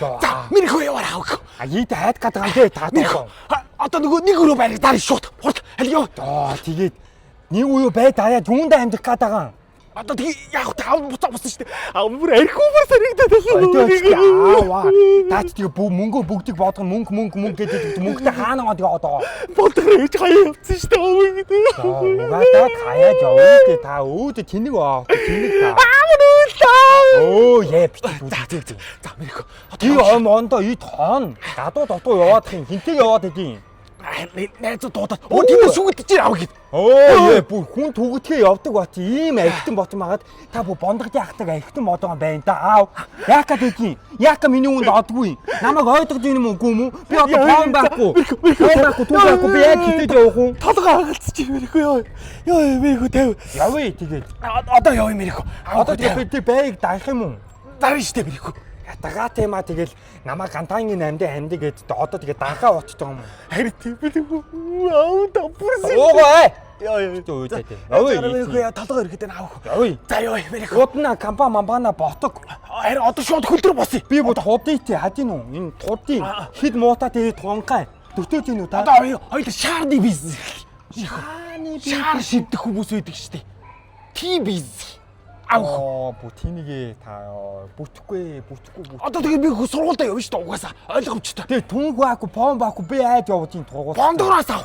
За миний хөө яваа авах. Ид хайд гадаг юм дээ та тоо. Одоо нэг өрөө байр дараа шууд. Хурд аль ёо. Тэгээд нэг уу бай даяа юундаа амьдрах гадаг. Одоо тэгээ яг тав буцаа буцсан шүү дээ. Бүр архив бүр саригдаад аа. Таач тэгээ мөнгө бүгдийг бодгоо мөнгө гэдэг мөнгөтэй хаанаа тэгээ одоо. Болдор ээж хаяа явцсан шүү дээ. Угаасаа хаяаж явъя гэ та өөд тэнэг аа. Тэнэг та. Оо яа бит. За мэрхүү. Die ондоо ид хоон. Гадуу дотоо яваад хин хинтээ яваад идэв. Найзууд дуудаад. Оо тийм сүгэд чи авах гээд. Оо бүр хүн түгэдгээ явдаг бат ийм архитан ботон магаад та бүр бондгодын ахтаг архитан модон байна да аав. Яака гэдгийг. Яака миний үнд одгүй. Намайг ойлгож ийм үгүй юм уу? Би одоо тоон байхгүй. Байхгүй би яг хитэд явах уу? Толгоо хагалцчих юм мэрхүү ёо. Ёо мэрхүү тавь. Явъя тэгээд. Одоо явъя мэрхүү. Одоо би байг даах юм уу? Дараа штэ мэрхүү. Ятгаа тема тэгэл намаа гантаангийн 8-д амьд гээд одоо тэгээ данхаа уцдаг юм. Харин тийм үү? Аав та бүрсэн. Оогаа. Яа. Явъя толгоо ирэхэд авах. Явъя. За явъя мэрхүү. Удна кампана ботог. Харин одоо шууд хөлдөр босъё. Би бод худын тий хадин уу? Энэ тудын хид муута тэгээ тунгай. Төтөөж ийн үү та? Одоо хоёул шаарны бизнес. Шаар шидэх хүмүүс байдаг штэ. Тийм бизнес. Оо бүтинийг та бүтэхгүй. Одоо тэгээ би сургуультай явна шүү дээ угаасаа ойлгомжтой. Тэгээ түнх баагүй, пон баагүй би айд явуулын тургуул. Бондгороос ав.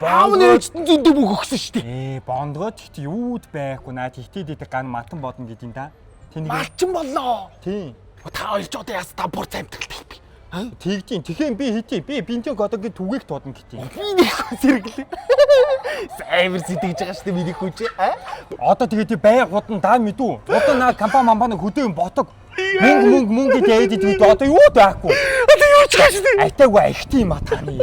Аав нээжтэн зөндөө бүх өгсөн шүү Ээ дээ. бондгоо тэгт юуд байхгүй наа тэгтээд ган матан бодно гэдэг та. Тэнийг малчин боллоо. Тийм. Та ойлж одоо яас та бүр цаймтгалтай би. Тэгтийн тэгэхээр би хитий би бинтэн годогийн түгээх тодно гэдэг. Би нэг зэрэглээ. Саймер сэтгэж байгаа шүү дээ миний хүч. Одоо тэгээд бай худан даа мэдүү. Одоо наа компани хөдөө юм ботог. Мөнгө дээд идэв одоо юу даахгүй. Одоо юу ч гэж дээ. Айтаагүй ахт юм а таны.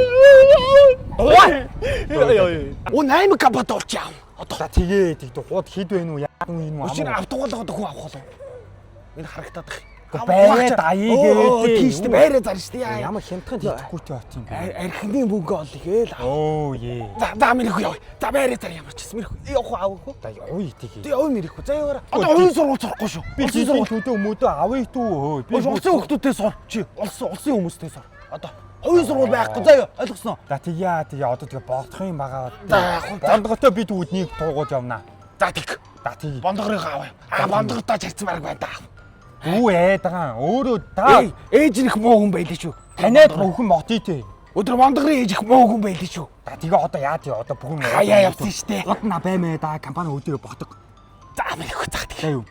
Оо 8 капат орчих. Одоо тэгээд хууд хід байна уу яах юм уу? Өчигдөр автоголгоод хүн авах болов. Энэ харагтаад их. Бай даяагээд тийштэй байраа зарна шүү дээ. Ямар хямдхан тэтгэхгүй ч бат юм бэ. Архины мөнгө олъё гээл. Оо ээ. За мэрхүү яв. За байраа зар ямар ч юм мэрхүү. Явах аавах уу? За явъя тэгээ. Тэг явъя мэрхүү. За яваараа. Одоо оюун сургууль сурахгүй шүү. Би сургууль хөдөө өмөдөө авъя дүү. Би улсын хүмүүстэй сор. Чи улсын хүмүүстэй сор. Одоо оюун сургууль байхгүй заяа ойлгосноо. За тэгээ одоо тэгээ бодох юм байгаа. Бондготой би түүнийг туугуулж явнаа. За тэг. Бондгорыг авъя. Бондгортой харьцсан баг байна да. Юу ээдгаа өөрөө та ээж их муу хүн байлээ шүү. Танайд бүхэн мотий те. Өдөр бондгорын ээж их муу хүн байлээ шүү. Тэгээ одоо яа тий одоо бүхэн хаяа явсан штэ. Удна баймаа да компани өдөө ботог. За мэрхүү цаах тэг. Аюу.